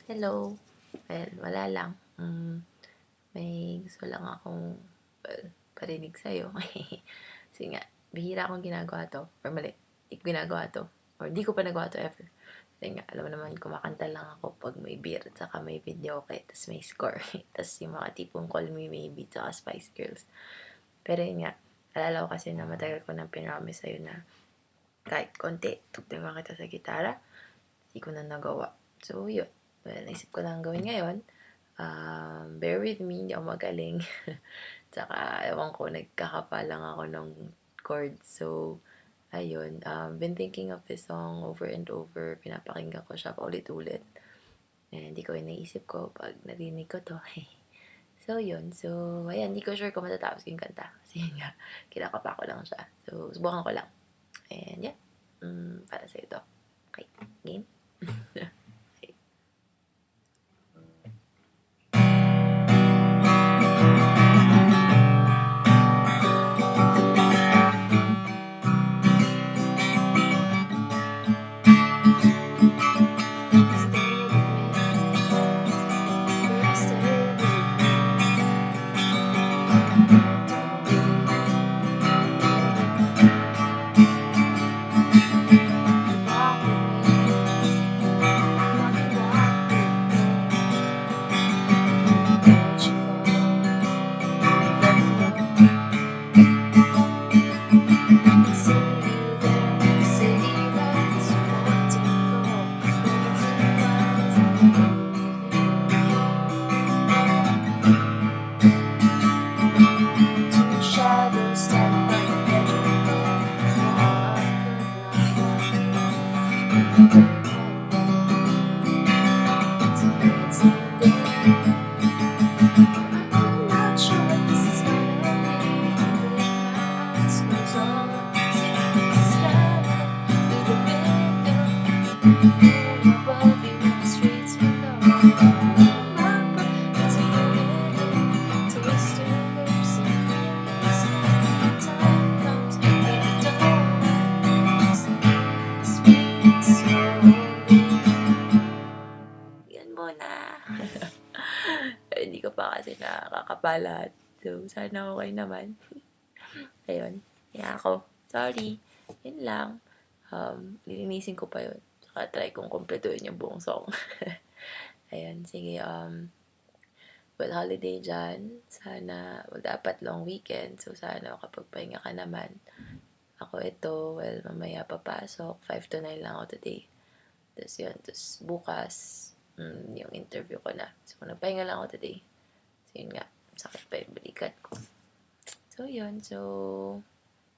Hello. Well, wala lang. May gusto lang akong, parinig sa'yo. Kasi nga, bihira akong ginagawa 'to, or mali, ginagawa 'to, or di ko pa nagawa 'to ever. Kasi nga, alam mo naman, kumakanta lang ako 'pag may beer, at saka may videoke, tas may score. Tas yung mga tipong Call Me Maybe, tsaka Spice Girls. Pero yun nga, naalala ko kasi na matagal ko nang pinromise sa'yo na kahit konti, tugtungan kita sa gitara, di ko na nagawa. So, yun. Well, naisip ko lang gawin ngayon. Bear with me, hindi ako magaling. Tsaka, ewan ko, nagkakapa lang ako ng chords. So, ayun. Been thinking of this song over and over. Pinapakinggan ko siya paulit-ulit. And hindi ko naisip ko pag narinig ko to. So, yun. So, ayan. Hindi ko sure kung matatapos yung kanta. Kasi yun nga, kinakapa ko lang siya. So, subukan ko lang. And yeah. Para sa ito. Okay. Game? Yan muna. Hindi ko pa kasi nakakapalat. So, sana okay naman. Ayun. Kaya ako. Sorry. Yun lang. Lilinisin ko pa yun. Saka try kong kumpletuhin yung buong song. Ayun. Sige. Well, holiday dyan. Sana, well, dapat long weekend. So, sana makapagpahinga ka naman. Ako ito, well, mamaya papasok. 5 to 9 lang ako today. Tapos yun. Tapos bukas, yung interview ko na. So, nagpahinga lang ako today. So, yun nga. Sakit pa yung balikat ko. So, yun. So,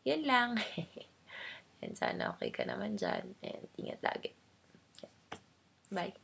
yun lang. And sana okay ka naman dyan. And ingat lagi. Bye.